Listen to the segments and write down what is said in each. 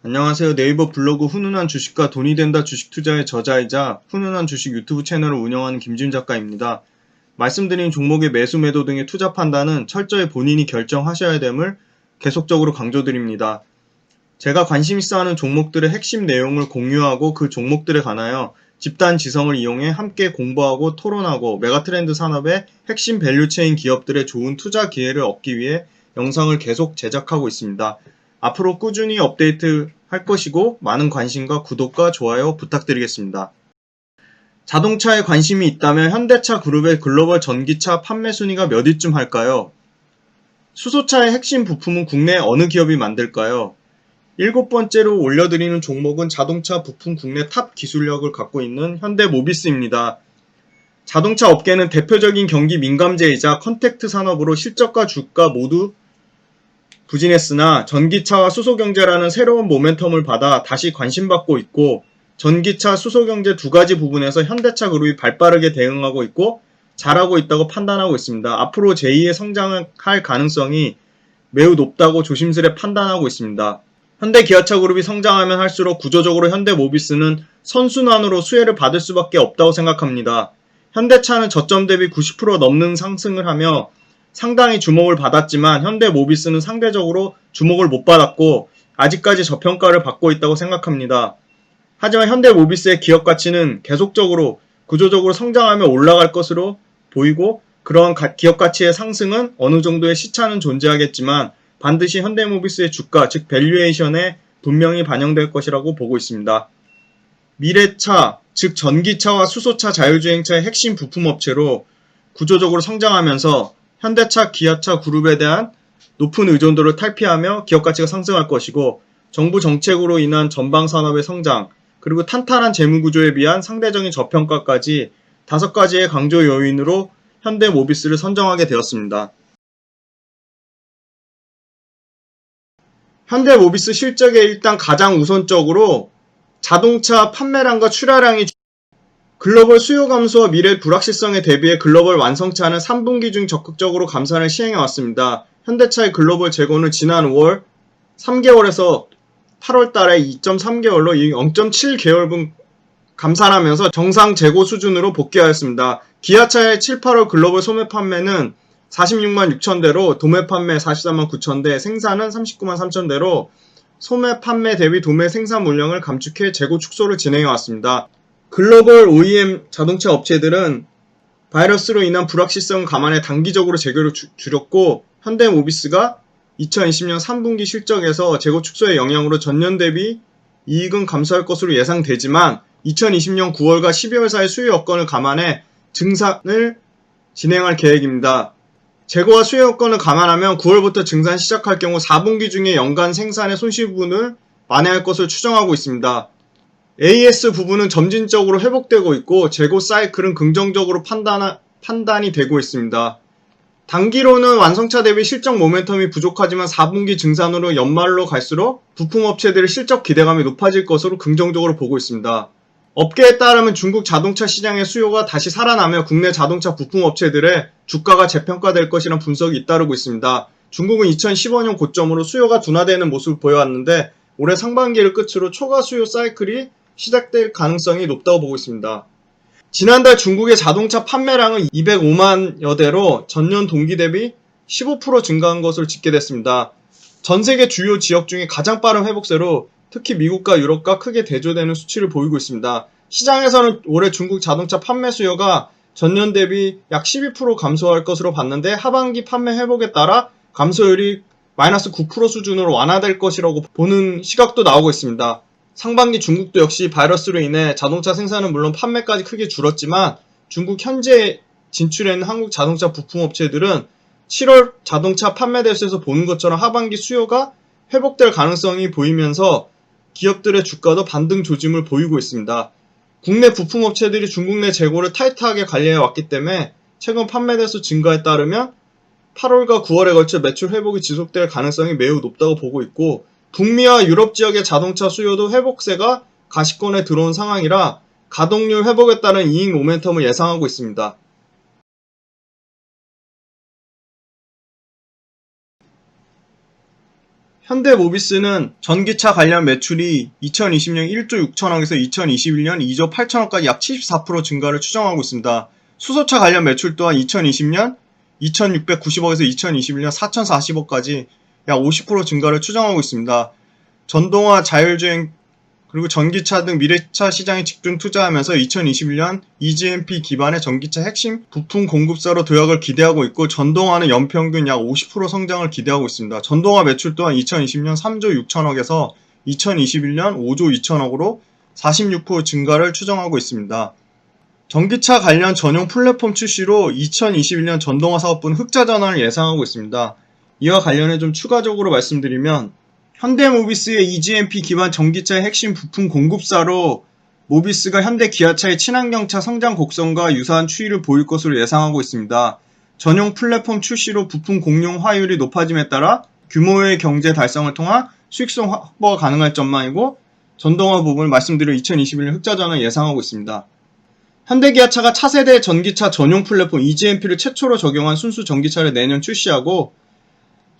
안녕하세요. 네이버 블로그 훈훈한 주식과 돈이 된다 주식 투자의 저자이자 훈훈한 주식 유튜브 채널을 운영하는 김지훈 작가입니다. 말씀드린 종목의 매수 매도 등의 투자 판단은 철저히 본인이 결정하셔야 됨을 계속적으로 강조드립니다. 제가 관심 있어 하는 종목들의 핵심 내용을 공유하고 그 종목들에 관하여 집단 지성을 이용해 함께 공부하고 토론하고 메가트렌드 산업의 핵심 밸류체인 기업들의 좋은 투자 기회를 얻기 위해 영상을 계속 제작하고 있습니다. 앞으로 꾸준히 업데이트 할 것이고 많은 관심과 구독과 좋아요 부탁드리겠습니다. 자동차에 관심이 있다면 현대차 그룹의 글로벌 전기차 판매 순위가 몇 위쯤 할까요? 수소차의 핵심 부품은 국내 어느 기업이 만들까요? 7번째로 올려드리는 종목은 자동차 부품 국내 탑 기술력을 갖고 있는 현대모비스입니다. 자동차 업계는 대표적인 경기 민감재이자 컨택트 산업으로 실적과 주가 모두 부진했으나 전기차와 수소경제라는 새로운 모멘텀을 받아 다시 관심받고 있고 전기차, 수소경제 두 가지 부분에서 현대차 그룹이 발빠르게 대응하고 있고 잘하고 있다고 판단하고 있습니다. 앞으로 제2의 성장을 할 가능성이 매우 높다고 조심스레 판단하고 있습니다. 현대기아차 그룹이 성장하면 할수록 구조적으로 현대모비스는 선순환으로 수혜를 받을 수밖에 없다고 생각합니다. 현대차는 저점 대비 90% 넘는 상승을 하며 상당히 주목을 받았지만 현대모비스는 상대적으로 주목을 못 받았고 아직까지 저평가를 받고 있다고 생각합니다. 하지만 현대모비스의 기업 가치는 계속적으로 구조적으로 성장하며 올라갈 것으로 보이고 그러한 기업 가치의 상승은 어느 정도의 시차는 존재하겠지만 반드시 현대모비스의 주가, 즉 밸류에이션에 분명히 반영될 것이라고 보고 있습니다. 미래차, 즉 전기차와 수소차 자율주행차의 핵심 부품업체로 구조적으로 성장하면서 현대차, 기아차 그룹에 대한 높은 의존도를 탈피하며 기업가치가 상승할 것이고 정부 정책으로 인한 전방산업의 성장, 그리고 탄탄한 재무구조에 비한 상대적인 저평가까지 5가지의 강조 요인으로 현대모비스를 선정하게 되었습니다. 현대모비스 실적에 일단 가장 우선적으로 자동차 판매량과 출하량이 글로벌 수요 감소와 미래 불확실성에 대비해 글로벌 완성차는 3분기 중 적극적으로 감산을 시행해왔습니다. 현대차의 글로벌 재고는 지난 5월 3개월에서 8월 달에 2.3개월로 0.7개월분 감산하면서 정상 재고 수준으로 복귀하였습니다. 기아차의 7, 8월 글로벌 소매 판매는 46만 6천 대로 도매 판매 44만 9천 대, 생산은 39만 3천 대로 소매 판매 대비 도매 생산 물량을 감축해 재고 축소를 진행해왔습니다. 글로벌 OEM 자동차 업체들은 바이러스로 인한 불확실성을 감안해 단기적으로 재고를 줄였고 현대모비스가 2020년 3분기 실적에서 재고 축소의 영향으로 전년 대비 이익은 감소할 것으로 예상되지만 2020년 9월과 12월 사이 수요 여건을 감안해 증산을 진행할 계획입니다. 재고와 수요 여건을 감안하면 9월부터 증산 시작할 경우 4분기 중에 연간 생산의 손실분을 만회할 것을 추정하고 있습니다. AS 부분은 점진적으로 회복되고 있고 재고 사이클은 긍정적으로 판단이 되고 있습니다. 단기로는 완성차 대비 실적 모멘텀이 부족하지만 4분기 증산으로 연말로 갈수록 부품업체들의 실적 기대감이 높아질 것으로 긍정적으로 보고 있습니다. 업계에 따르면 중국 자동차 시장의 수요가 다시 살아나며 국내 자동차 부품업체들의 주가가 재평가될 것이라는 분석이 잇따르고 있습니다. 중국은 2015년 고점으로 수요가 둔화되는 모습을 보여왔는데 올해 상반기를 끝으로 초과 수요 사이클이 시작될 가능성이 높다고 보고 있습니다. 지난달 중국의 자동차 판매량은 205만여 대로 전년 동기 대비 15% 증가한 것으로 집계됐습니다. 전 세계 주요 지역 중에 가장 빠른 회복세로 특히 미국과 유럽과 크게 대조되는 수치를 보이고 있습니다. 시장에서는 올해 중국 자동차 판매 수요가 전년 대비 약 12% 감소할 것으로 봤는데 하반기 판매 회복에 따라 감소율이 마이너스 9% 수준으로 완화될 것이라고 보는 시각도 나오고 있습니다. 상반기 중국도 역시 바이러스로 인해 자동차 생산은 물론 판매까지 크게 줄었지만 중국 현재 진출해 있는 한국 자동차 부품업체들은 7월 자동차 판매 대수에서 보는 것처럼 하반기 수요가 회복될 가능성이 보이면서 기업들의 주가도 반등 조짐을 보이고 있습니다. 국내 부품업체들이 중국 내 재고를 타이트하게 관리해 왔기 때문에 최근 판매 대수 증가에 따르면 8월과 9월에 걸쳐 매출 회복이 지속될 가능성이 매우 높다고 보고 있고 북미와 유럽 지역의 자동차 수요도 회복세가 가시권에 들어온 상황이라 가동률 회복에 따른 이익 모멘텀을 예상하고 있습니다. 현대모비스는 전기차 관련 매출이 2020년 1조 6천억에서 2021년 2조 8천억까지 약 74% 증가를 추정하고 있습니다. 수소차 관련 매출 또한 2020년 2690억에서 2021년 4040억까지 약 50% 증가를 추정하고 있습니다. 전동화, 자율주행, 그리고 전기차 등 미래차 시장에 집중 투자하면서 2021년 EGMP 기반의 전기차 핵심 부품 공급사로 도약을 기대하고 있고, 전동화는 연평균 약 50% 성장을 기대하고 있습니다. 전동화 매출 또한 2020년 3조 6천억에서 2021년 5조 2천억으로 46% 증가를 추정하고 있습니다. 전기차 관련 전용 플랫폼 출시로 2021년 전동화 사업부는 흑자 전환을 예상하고 있습니다. 이와 관련해 좀 추가적으로 말씀드리면, 현대모비스의 EGMP 기반 전기차의 핵심 부품 공급사로 모비스가 현대 기아차의 친환경차 성장 곡선과 유사한 추이를 보일 것으로 예상하고 있습니다. 전용 플랫폼 출시로 부품 공용 화율이 높아짐에 따라 규모의 경제 달성을 통한 수익성 확보가 가능할 전망이고, 전동화 부분을 말씀드린 2021년 흑자 전환을 예상하고 있습니다. 현대기아차가 차세대 전기차 전용 플랫폼 EGMP를 최초로 적용한 순수 전기차를 내년 출시하고,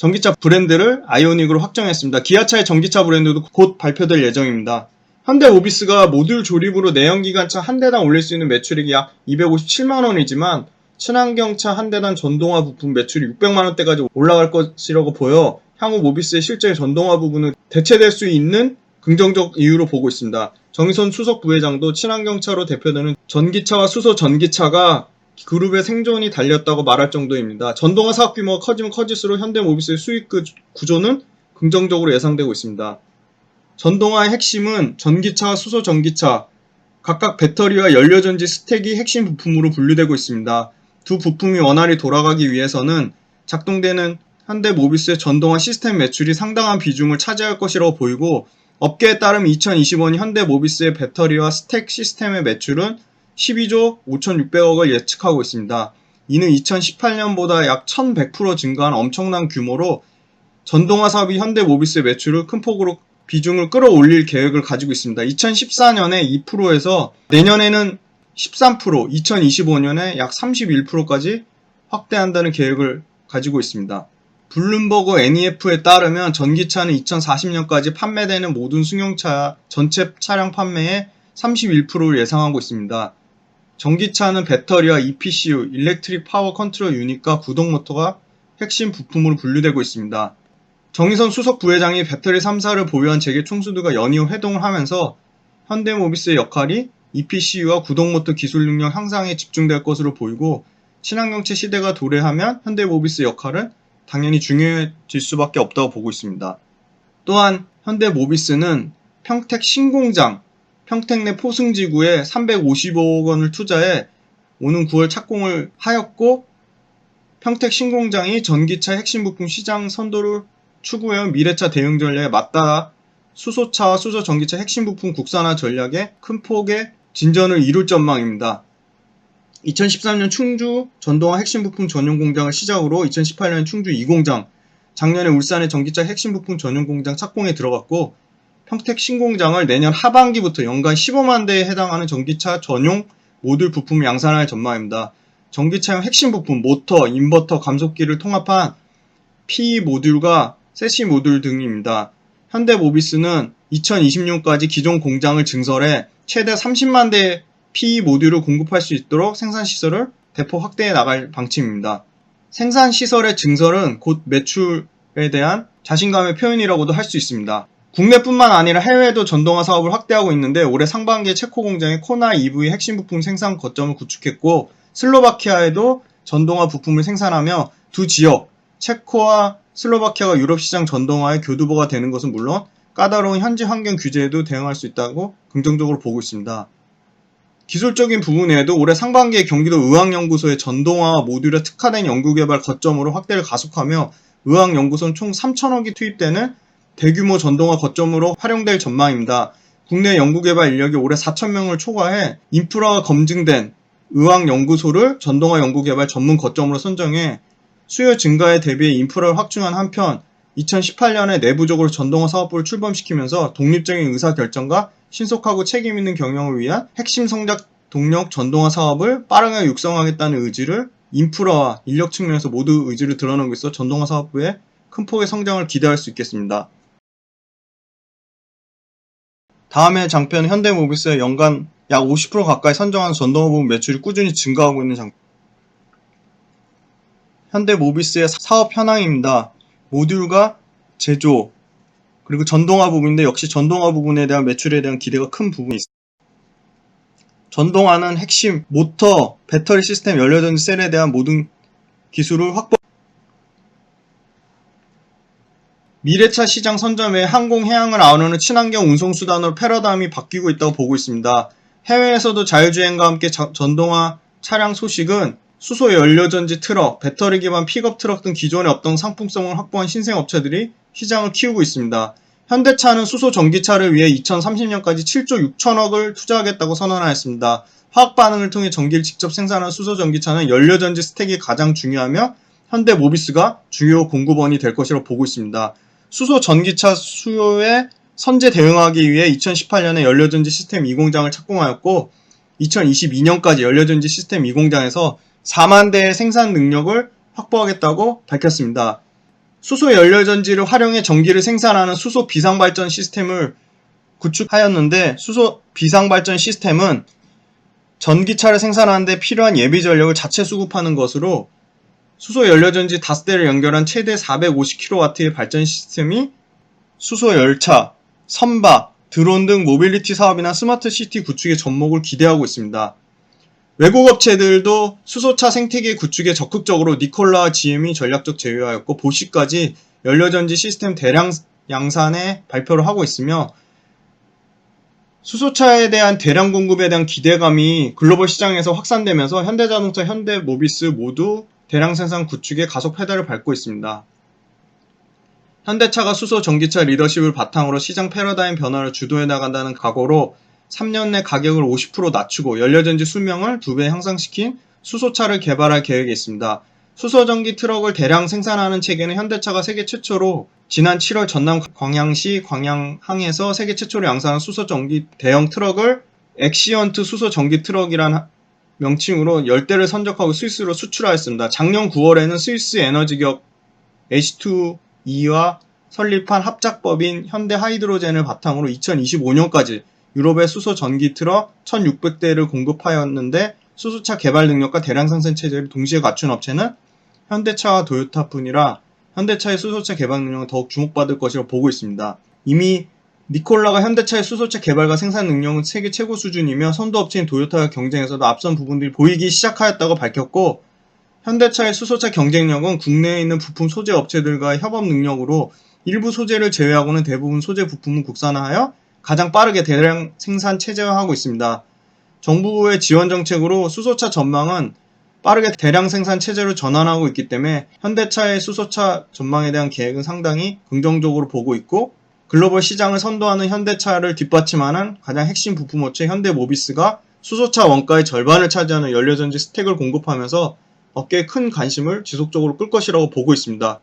전기차 브랜드를 아이오닉으로 확정했습니다. 기아차의 전기차 브랜드도 곧 발표될 예정입니다. 현대모비스가 모듈 조립으로 내연기관차 한 대당 올릴 수 있는 매출액이 약 257만원이지만 친환경차 한 대당 전동화 부품 매출이 600만원대까지 올라갈 것이라고 보여 향후 모비스의 실제 전동화 부분은 대체될 수 있는 긍정적 이유로 보고 있습니다. 정의선 수석 부회장도 친환경차로 대표되는 전기차와 수소 전기차가 그룹의 생존이 달렸다고 말할 정도입니다. 전동화 사업 규모가 커지면 커질수록 현대모비스의 수익 구조는 긍정적으로 예상되고 있습니다. 전동화의 핵심은 전기차와 수소 전기차, 각각 배터리와 연료전지 스택이 핵심 부품으로 분류되고 있습니다. 두 부품이 원활히 돌아가기 위해서는 작동되는 현대모비스의 전동화 시스템 매출이 상당한 비중을 차지할 것이라고 보이고, 업계에 따르면 2025년 현대모비스의 배터리와 스택 시스템의 매출은 12조 5,600억을 예측하고 있습니다. 이는 2018년보다 약 1,100% 증가한 엄청난 규모로 전동화 사업이 현대모비스의 매출을 큰 폭으로 비중을 끌어올릴 계획을 가지고 있습니다. 2014년에 2%에서 내년에는 13%, 2025년에 약 31%까지 확대한다는 계획을 가지고 있습니다. 블룸버그 NEF에 따르면 전기차는 2040년까지 판매되는 모든 승용차 전체 차량 판매의 31%를 예상하고 있습니다. 전기차는 배터리와 EPCU, 일렉트릭 파워 컨트롤 유닛과 구동 모터가 핵심 부품으로 분류되고 있습니다. 정의선 수석 부회장이 배터리 3사를 보유한 재계 총수들과 연이어 회동을 하면서 현대모비스의 역할이 EPCU와 구동 모터 기술 능력 향상에 집중될 것으로 보이고, 친환경차 시대가 도래하면 현대모비스의 역할은 당연히 중요해질 수밖에 없다고 보고 있습니다. 또한 현대모비스는 평택 신공장, 평택 내 포승지구에 355억 원을 투자해 오는 9월 착공을 하였고, 평택 신공장이 전기차 핵심 부품 시장 선도를 추구해온 미래차 대응 전략에 맞따라 수소차와 수소 전기차 핵심 부품 국산화 전략에 큰 폭의 진전을 이룰 전망입니다. 2013년 충주 전동화 핵심 부품 전용 공장을 시작으로 2018년 충주 2공장, 작년에 울산의 전기차 핵심 부품 전용 공장 착공에 들어갔고, 평택 신공장을 내년 하반기부터 연간 15만 대에 해당하는 전기차 전용 모듈 부품을 양산할 전망입니다. 전기차용 핵심 부품, 모터, 인버터, 감속기를 통합한 PE 모듈과 세시 모듈 등입니다. 현대모비스는 2020년까지 기존 공장을 증설해 최대 30만 대의 PE 모듈을 공급할 수 있도록 생산시설을 대폭 확대해 나갈 방침입니다. 생산시설의 증설은 곧 매출에 대한 자신감의 표현이라고도 할 수 있습니다. 국내뿐만 아니라 해외에도 전동화 사업을 확대하고 있는데, 올해 상반기에 체코 공장에 코나 EV 핵심 부품 생산 거점을 구축했고, 슬로바키아에도 전동화 부품을 생산하며 두 지역, 체코와 슬로바키아가 유럽 시장 전동화의 교두보가 되는 것은 물론 까다로운 현지 환경 규제에도 대응할 수 있다고 긍정적으로 보고 있습니다. 기술적인 부분에도 올해 상반기에 경기도 의학연구소의 전동화와 모듈에 특화된 연구개발 거점으로 확대를 가속하며 의학연구소는 총 3천억이 투입되는 대규모 전동화 거점으로 활용될 전망입니다. 국내 연구개발 인력이 올해 4,000명을 초과해 인프라가 검증된 의학연구소를 전동화 연구개발 전문 거점으로 선정해 수요 증가에 대비해 인프라를 확충한 한편, 2018년에 내부적으로 전동화 사업부를 출범시키면서 독립적인 의사결정과 신속하고 책임있는 경영을 위한 핵심 성장 동력 전동화 사업을 빠르게 육성하겠다는 의지를 인프라와 인력 측면에서 모두 의지를 드러내고 있어 전동화 사업부의 큰 폭의 성장을 기대할 수 있겠습니다. 다음해 장편 현대모비스의 연간 약 50% 가까이 선정한 전동화 부분 매출이 꾸준히 증가하고 있는 장편. 현대모비스의 사업 현황입니다. 모듈과 제조, 그리고 전동화 부분인데 역시 전동화 부분에 대한 매출에 대한 기대가 큰 부분이 있습니다. 전동화는 핵심 모터, 배터리 시스템, 연료전지 셀에 대한 모든 기술을 확보. 미래차 시장 선점에 항공, 해양을 아우르는 친환경 운송수단으로 패러다임이 바뀌고 있다고 보고 있습니다. 해외에서도 자율주행과 함께 전동화 차량 소식은 수소 연료전지 트럭, 배터리 기반 픽업 트럭 등 기존에 없던 상품성을 확보한 신생 업체들이 시장을 키우고 있습니다. 현대차는 수소 전기차를 위해 2030년까지 7조 6천억을 투자하겠다고 선언하였습니다. 화학 반응을 통해 전기를 직접 생산한 수소 전기차는 연료전지 스택이 가장 중요하며 현대모비스가 주요 공급원이 될 것이라고 보고 있습니다. 수소 전기차 수요에 선제 대응하기 위해 2018년에 연료전지 시스템 2공장을 착공하였고 2022년까지 연료전지 시스템 2공장에서 4만 대의 생산 능력을 확보하겠다고 밝혔습니다. 수소 연료전지를 활용해 전기를 생산하는 수소 비상발전 시스템을 구축하였는데 수소 비상발전 시스템은 전기차를 생산하는 데 필요한 예비 전력을 자체 수급하는 것으로 수소 연료전지 5대를 연결한 최대 450kW의 발전 시스템이 수소 열차, 선박, 드론 등 모빌리티 사업이나 스마트 시티 구축의 접목을 기대하고 있습니다. 외국 업체들도 수소차 생태계 구축에 적극적으로 니콜라와 GM이 전략적 제휴하였고 보쉬까지 연료전지 시스템 대량 양산에 발표를 하고 있으며 수소차에 대한 대량 공급에 대한 기대감이 글로벌 시장에서 확산되면서 현대자동차, 현대모비스 모두 대량 생산 구축에 가속 페달을 밟고 있습니다. 현대차가 수소 전기차 리더십을 바탕으로 시장 패러다임 변화를 주도해 나간다는 각오로 3년 내 가격을 50% 낮추고 연료전지 수명을 2배 향상시킨 수소차를 개발할 계획이 있습니다. 수소전기 트럭을 대량 생산하는 체계는 현대차가 세계 최초로 지난 7월 전남 광양시 광양항에서 세계 최초로 양산한 수소전기 대형 트럭을 엑시언트 수소전기 트럭이란 명칭으로 10대를 선적하고 스위스로 수출하였습니다. 작년 9월에는 스위스 에너지기업 H2E와 설립한 합작법인 현대하이드로젠을 바탕으로 2025년까지 유럽의 수소 전기 트럭 1600대를 공급하였는데 수소차 개발 능력과 대량 생산 체제를 동시에 갖춘 업체는 현대차와 도요타뿐이라 현대차의 수소차 개발 능력은 더욱 주목받을 것이라고 보고 있습니다. 이미 니콜라가 현대차의 수소차 개발과 생산 능력은 세계 최고 수준이며 선도업체인 도요타와 경쟁에서도 앞선 부분들이 보이기 시작하였다고 밝혔고 현대차의 수소차 경쟁력은 국내에 있는 부품 소재 업체들과의 협업 능력으로 일부 소재를 제외하고는 대부분 소재 부품은 국산화하여 가장 빠르게 대량 생산 체제화하고 있습니다. 정부의 지원 정책으로 수소차 전망은 빠르게 대량 생산 체제로 전환하고 있기 때문에 현대차의 수소차 전망에 대한 계획은 상당히 긍정적으로 보고 있고 글로벌 시장을 선도하는 현대차를 뒷받침하는 가장 핵심 부품 업체 현대모비스가 수소차 원가의 절반을 차지하는 연료전지 스택을 공급하면서 업계에 큰 관심을 지속적으로 끌 것이라고 보고 있습니다.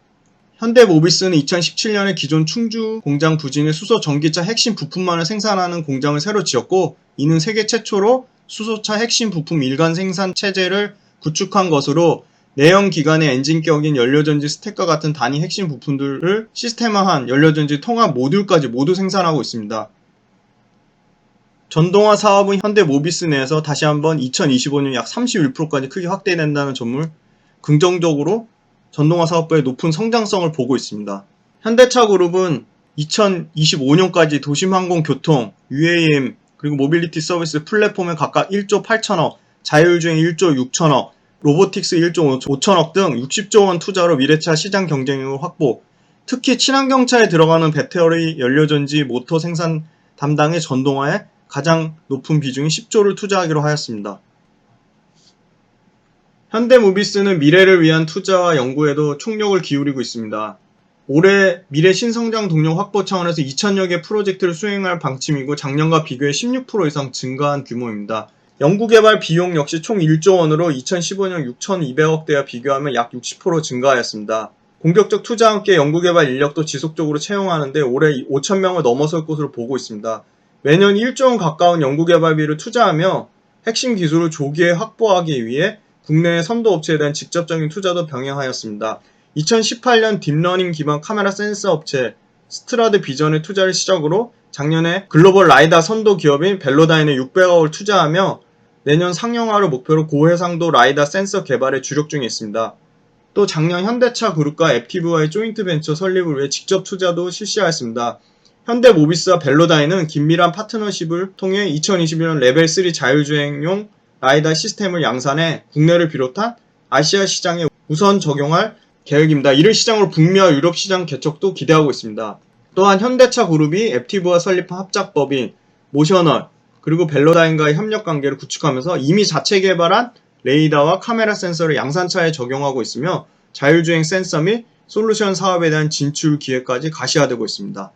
현대모비스는 2017년에 기존 충주 공장 부진에 수소 전기차 핵심 부품만을 생산하는 공장을 새로 지었고 이는 세계 최초로 수소차 핵심 부품 일관 생산 체제를 구축한 것으로 내연 기관의 엔진격인 연료전지 스택과 같은 단위 핵심 부품들을 시스템화한 연료전지 통합 모듈까지 모두 생산하고 있습니다. 전동화 사업은 현대모비스 내에서 다시 한번 2025년 약 31%까지 크게 확대된다는 점을 긍정적으로 전동화 사업부의 높은 성장성을 보고 있습니다. 현대차 그룹은 2025년까지 도심항공교통, UAM, 그리고 모빌리티 서비스 플랫폼에 각각 1조 8천억, 자율주행 1조 6천억, 로보틱스 1조 5천억 등 60조 원 투자로 미래차 시장 경쟁력을 확보, 특히 친환경차에 들어가는 배터리 연료전지 모터 생산 담당의 전동화에 가장 높은 비중인 10조를 투자하기로 하였습니다. 현대모비스는 미래를 위한 투자와 연구에도 총력을 기울이고 있습니다. 올해 미래 신성장 동력 확보 차원에서 2,000여 개 프로젝트를 수행할 방침이고 작년과 비교해 16% 이상 증가한 규모입니다. 연구개발 비용 역시 총 1조 원으로 2015년 6,200억대와 비교하면 약 60% 증가하였습니다. 공격적 투자와 함께 연구개발 인력도 지속적으로 채용하는데 올해 5,000명을 넘어설 것으로 보고 있습니다. 매년 1조 원 가까운 연구개발비를 투자하며 핵심 기술을 조기에 확보하기 위해 국내의 선도업체에 대한 직접적인 투자도 병행하였습니다. 2018년 딥러닝 기반 카메라 센서 업체 스트라드 비전의 투자를 시작으로 작년에 글로벌 라이다 선도 기업인 벨로다인에 600억을 투자하며 내년 상용화를 목표로 고해상도 라이다 센서 개발에 주력 중에 있습니다. 또 작년 현대차 그룹과 앱티브와의 조인트 벤처 설립을 위해 직접 투자도 실시하였습니다. 현대모비스와 벨로다인은 긴밀한 파트너십을 통해 2021년 레벨 3 자율주행용 라이다 시스템을 양산해 국내를 비롯한 아시아 시장에 우선 적용할 계획입니다. 이를 시장으로 북미와 유럽 시장 개척도 기대하고 있습니다. 또한 현대차 그룹이 앱티브와 설립한 합작법인 모셔널 그리고 벨로다인과의 협력관계를 구축하면서 이미 자체 개발한 레이더와 카메라 센서를 양산차에 적용하고 있으며 자율주행 센서 및 솔루션 사업에 대한 진출 기회까지 가시화되고 있습니다.